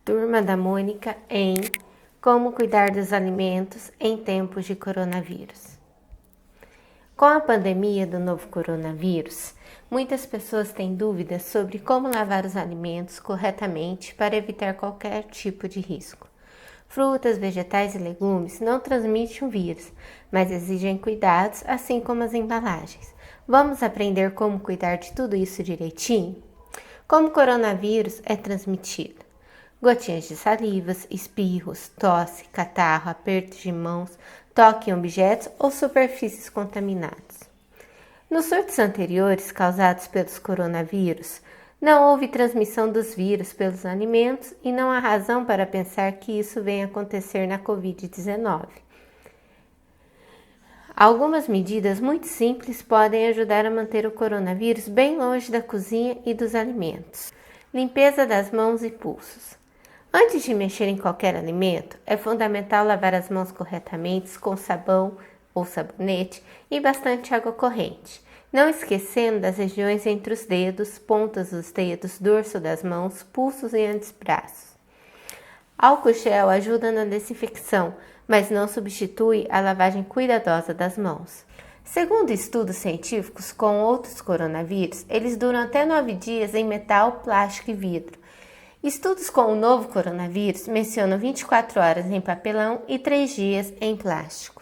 Turma da Mônica em Como cuidar dos alimentos em tempos de coronavírus. Com a pandemia do novo coronavírus, muitas pessoas têm dúvidas sobre como lavar os alimentos corretamente para evitar qualquer tipo de risco. Frutas, vegetais e legumes não transmitem o vírus, mas exigem cuidados, assim como as embalagens. Vamos aprender como cuidar de tudo isso direitinho? Como o coronavírus é transmitido? Gotinhas de salivas, espirros, tosse, catarro, aperto de mãos, toque em objetos ou superfícies contaminadas. Nos surtos anteriores causados pelos coronavírus, não houve transmissão dos vírus pelos alimentos e não há razão para pensar que isso venha acontecer na Covid-19. Algumas medidas muito simples podem ajudar a manter o coronavírus bem longe da cozinha e dos alimentos. Limpeza das mãos e pulsos. Antes de mexer em qualquer alimento, é fundamental lavar as mãos corretamente com sabão ou sabonete e bastante água corrente, não esquecendo das regiões entre os dedos, pontas dos dedos, dorso das mãos, pulsos e antebraços. Álcool gel ajuda na desinfecção, mas não substitui a lavagem cuidadosa das mãos. Segundo estudos científicos com outros coronavírus, eles duram até 9 dias em metal, plástico e vidro. Estudos com o novo coronavírus mencionam 24 horas em papelão e 3 dias em plástico.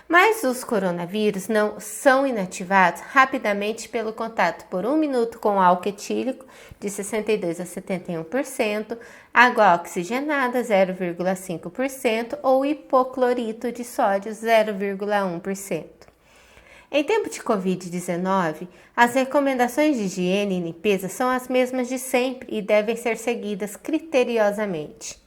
Mas os coronavírus não são inativados rapidamente pelo contato por 1 minuto com álcool etílico de 62 a 71%, água oxigenada 0,5% ou hipoclorito de sódio 0,1%. Em tempo de Covid-19, as recomendações de higiene e limpeza são as mesmas de sempre e devem ser seguidas criteriosamente.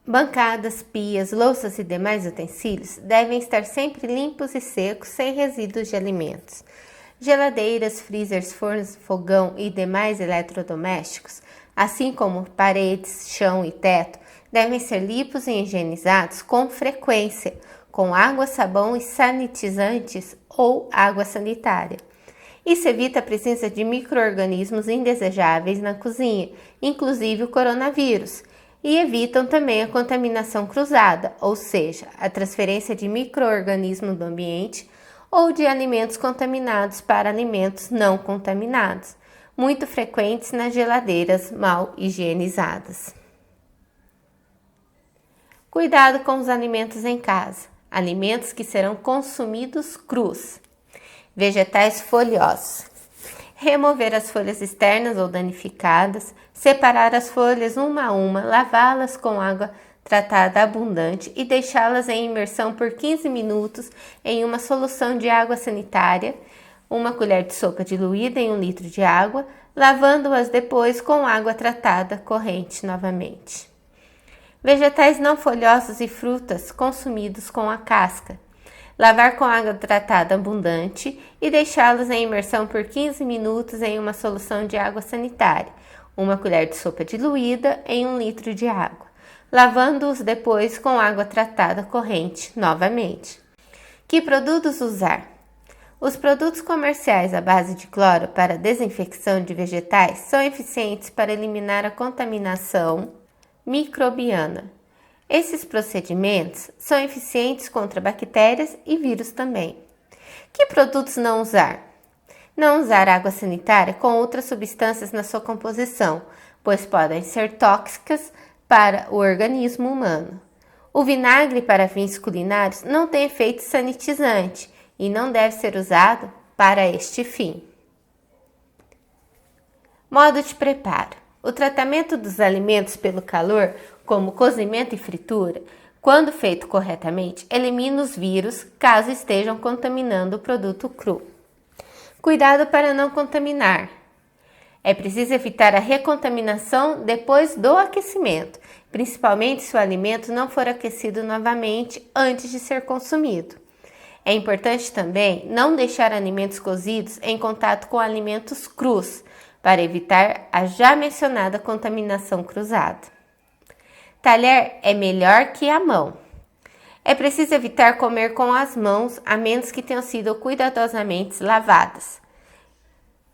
Bancadas, pias, louças e demais utensílios devem estar sempre limpos e secos, sem resíduos de alimentos. Geladeiras, freezers, fornos, fogão e demais eletrodomésticos, assim como paredes, chão e teto, devem ser limpos e higienizados com frequência, com água, sabão e sanitizantes ou água sanitária. Isso evita a presença de micro-organismos indesejáveis na cozinha, inclusive o coronavírus, e evitam também a contaminação cruzada, ou seja, a transferência de micro-organismos do ambiente ou de alimentos contaminados para alimentos não contaminados, muito frequentes nas geladeiras mal higienizadas. Cuidado com os alimentos em casa. Alimentos que serão consumidos crus. Vegetais folhosos. Remover as folhas externas ou danificadas, separar as folhas uma a uma, lavá-las com água tratada abundante e deixá-las em imersão por 15 minutos em uma solução de água sanitária, 1 colher de sopa diluída em 1 litro de água, lavando-as depois com água tratada corrente novamente. Vegetais não folhosos e frutas consumidos com a casca. Lavar com água tratada abundante e deixá-los em imersão por 15 minutos em uma solução de água sanitária, 1 colher de sopa diluída em 1 litro de água, lavando-os depois com água tratada corrente novamente. Que produtos usar? Os produtos comerciais à base de cloro para desinfecção de vegetais são eficientes para eliminar a contaminação microbiana. Esses procedimentos são eficientes contra bactérias e vírus também. Que produtos não usar? Não usar água sanitária com outras substâncias na sua composição, pois podem ser tóxicas para o organismo humano. O vinagre para fins culinários não tem efeito sanitizante e não deve ser usado para este fim. Modo de preparo. O tratamento dos alimentos pelo calor, como cozimento e fritura, quando feito corretamente, elimina os vírus caso estejam contaminando o produto cru. Cuidado para não contaminar. É preciso evitar a recontaminação depois do aquecimento, principalmente se o alimento não for aquecido novamente antes de ser consumido. É importante também não deixar alimentos cozidos em contato com alimentos crus, para evitar a já mencionada contaminação cruzada. Talher é melhor que a mão. É preciso evitar comer com as mãos, a menos que tenham sido cuidadosamente lavadas.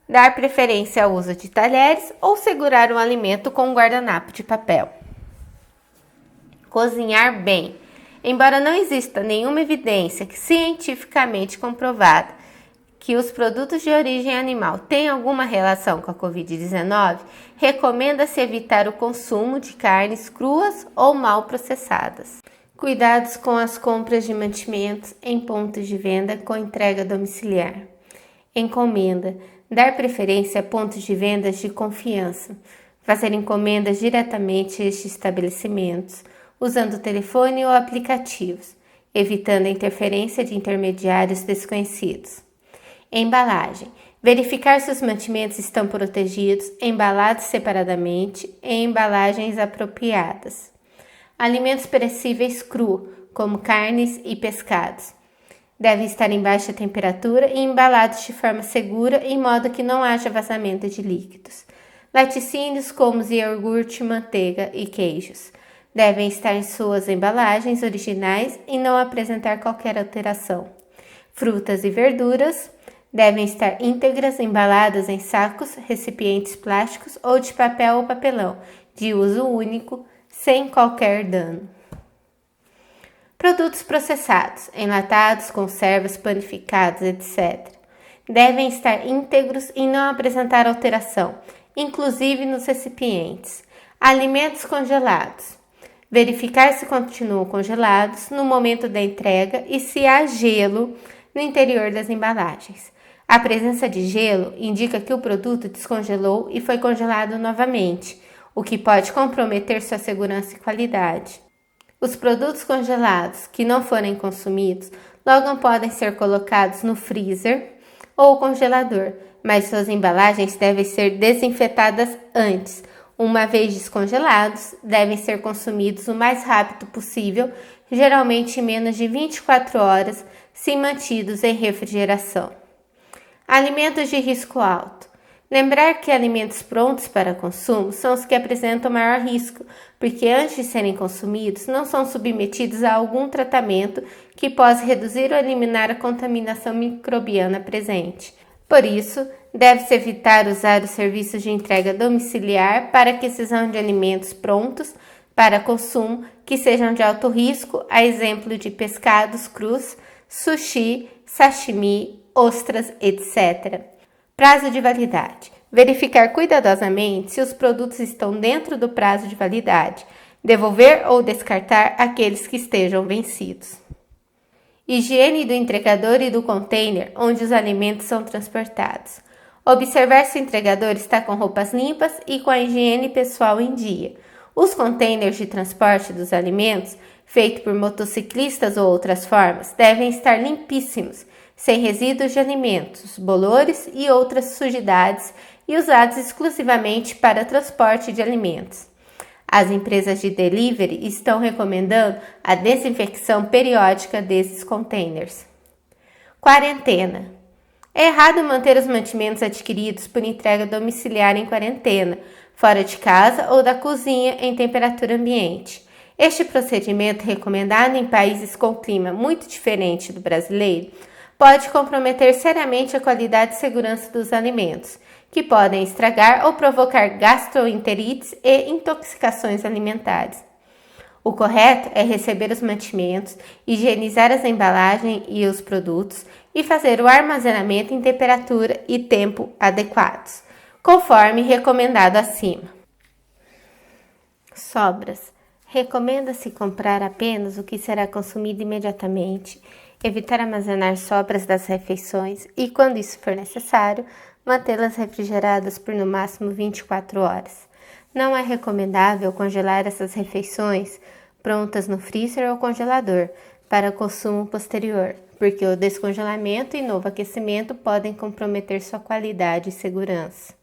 Dar preferência ao uso de talheres ou segurar o alimento com um guardanapo de papel. Cozinhar bem. Embora não exista nenhuma evidência cientificamente comprovada que os produtos de origem animal têm alguma relação com a Covid-19, recomenda-se evitar o consumo de carnes cruas ou mal processadas. Cuidados com as compras de mantimentos em pontos de venda com entrega domiciliar. Encomenda. Dar preferência a pontos de vendas de confiança. Fazer encomendas diretamente a estes estabelecimentos, usando telefone ou aplicativos, evitando a interferência de intermediários desconhecidos. Embalagem. Verificar se os mantimentos estão protegidos, embalados separadamente em embalagens apropriadas. Alimentos perecíveis cru, como carnes e pescados. Devem estar em baixa temperatura e embalados de forma segura, em modo que não haja vazamento de líquidos. Laticínios como iogurte, manteiga e queijos. Devem estar em suas embalagens originais e não apresentar qualquer alteração. Frutas e verduras devem estar íntegras, embaladas em sacos, recipientes plásticos ou de papel ou papelão, de uso único, sem qualquer dano. Produtos processados, enlatados, conservas, panificados, etc. Devem estar íntegros e não apresentar alteração, inclusive nos recipientes. Alimentos congelados. Verificar se continuam congelados no momento da entrega e se há gelo no interior das embalagens. A presença de gelo indica que o produto descongelou e foi congelado novamente, o que pode comprometer sua segurança e qualidade. Os produtos congelados que não forem consumidos logo podem ser colocados no freezer ou congelador, mas suas embalagens devem ser desinfetadas antes. Uma vez descongelados, devem ser consumidos o mais rápido possível, geralmente em menos de 24 horas, se mantidos em refrigeração. Alimentos de risco alto. Lembrar que alimentos prontos para consumo são os que apresentam maior risco, porque antes de serem consumidos não são submetidos a algum tratamento que possa reduzir ou eliminar a contaminação microbiana presente. Por isso, deve-se evitar usar os serviços de entrega domiciliar para aquisição de alimentos prontos para consumo que sejam de alto risco, a exemplo de pescados crus, sushi, sashimi, ostras, etc. Prazo de validade. Verificar cuidadosamente se os produtos estão dentro do prazo de validade. Devolver ou descartar aqueles que estejam vencidos. Higiene do entregador e do container onde os alimentos são transportados. Observar se o entregador está com roupas limpas e com a higiene pessoal em dia. Os containers de transporte dos alimentos, feitos por motociclistas ou outras formas, devem estar limpíssimos, sem resíduos de alimentos, bolores e outras sujidades e usados exclusivamente para transporte de alimentos. As empresas de delivery estão recomendando a desinfecção periódica desses containers. Quarentena. É errado manter os mantimentos adquiridos por entrega domiciliar em quarentena, fora de casa ou da cozinha em temperatura ambiente. Este procedimento, recomendado em países com clima muito diferente do brasileiro, pode comprometer seriamente a qualidade e segurança dos alimentos, que podem estragar ou provocar gastroenterites e intoxicações alimentares. O correto é receber os mantimentos, higienizar as embalagens e os produtos e fazer o armazenamento em temperatura e tempo adequados, conforme recomendado acima. Sobras. Recomenda-se comprar apenas o que será consumido imediatamente, evitar armazenar sobras das refeições e, quando isso for necessário, mantê-las refrigeradas por no máximo 24 horas. Não é recomendável congelar essas refeições prontas no freezer ou congelador para consumo posterior, porque o descongelamento e novo aquecimento podem comprometer sua qualidade e segurança.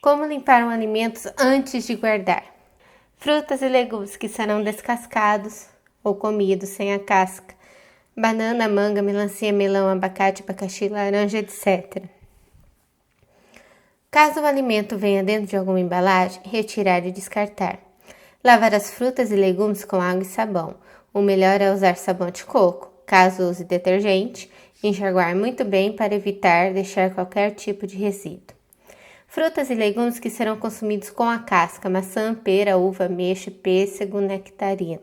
Como limpar alimentos antes de guardar? Frutas e legumes que serão descascados ou comidos sem a casca. Banana, manga, melancia, melão, abacate, abacaxi, laranja, etc. Caso o alimento venha dentro de alguma embalagem, retirar e descartar. Lavar as frutas e legumes com água e sabão. O melhor é usar sabão de coco. Caso use detergente, enxaguar muito bem para evitar deixar qualquer tipo de resíduo. Frutas e legumes que serão consumidos com a casca: maçã, pera, uva, ameixa, pêssego, nectarina.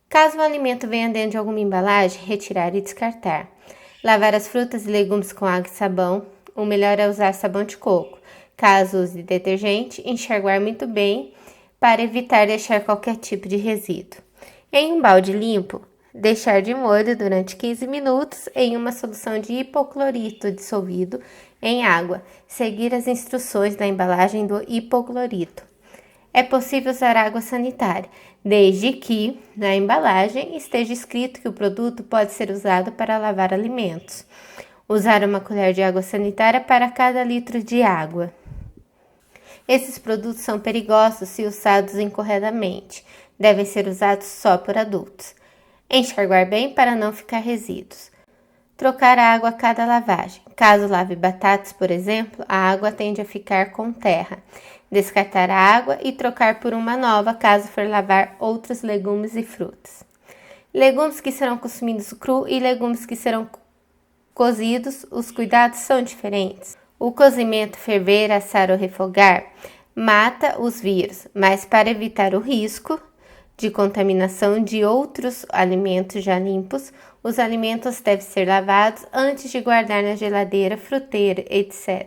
Caso o alimento venha dentro de alguma embalagem, retirar e descartar. Lavar as frutas e legumes com água e sabão. O melhor é usar sabão de coco. Caso use detergente, enxaguar muito bem para evitar deixar qualquer tipo de resíduo. Em um balde limpo, deixar de molho durante 15 minutos em uma solução de hipoclorito dissolvido em água. Seguir as instruções da embalagem do hipoclorito. É possível usar água sanitária, desde que na embalagem esteja escrito que o produto pode ser usado para lavar alimentos. Usar uma colher de água sanitária para cada litro de água. Esses produtos são perigosos se usados incorretamente. Devem ser usados só por adultos. Enxaguar bem para não ficar resíduos. Trocar a água a cada lavagem. Caso lave batatas, por exemplo, a água tende a ficar com terra. Descartar a água e trocar por uma nova caso for lavar outros legumes e frutas. Legumes que serão consumidos cru e legumes que serão cozidos, os cuidados são diferentes. O cozimento, ferver, assar ou refogar, mata os vírus, mas para evitar o risco de contaminação de outros alimentos já limpos, os alimentos devem ser lavados antes de guardar na geladeira, fruteira, etc.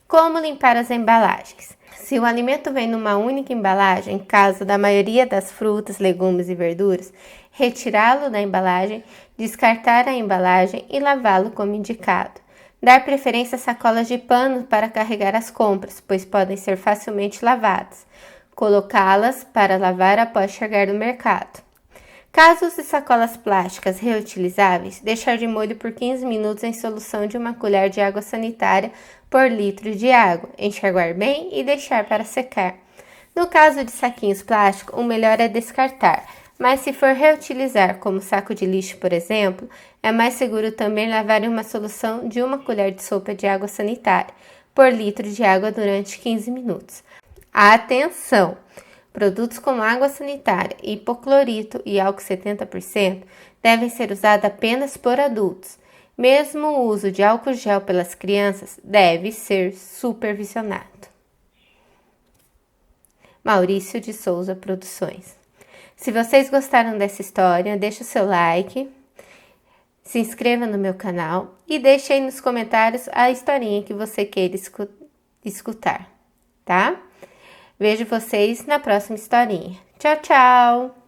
Como limpar as embalagens? Se o alimento vem numa única embalagem, caso da maioria das frutas, legumes e verduras, retirá-lo da embalagem, descartar a embalagem e lavá-lo como indicado. Dar preferência a sacolas de pano para carregar as compras, pois podem ser facilmente lavadas. Colocá-las para lavar após chegar no mercado. Caso use sacolas plásticas reutilizáveis, deixar de molho por 15 minutos em solução de uma colher de água sanitária por litro de água, enxaguar bem e deixar para secar. No caso de saquinhos plásticos, o melhor é descartar, mas se for reutilizar, como saco de lixo, por exemplo, é mais seguro também lavar em uma solução de uma colher de sopa de água sanitária por litro de água durante 15 minutos. Atenção! Produtos como água sanitária, hipoclorito e álcool 70% devem ser usados apenas por adultos. Mesmo o uso de álcool gel pelas crianças deve ser supervisionado. Maurício de Souza Produções. Se vocês gostaram dessa história, deixe o seu like, se inscreva no meu canal e deixe aí nos comentários a historinha que você queira escutar, tá? Vejo vocês na próxima historinha. Tchau, tchau!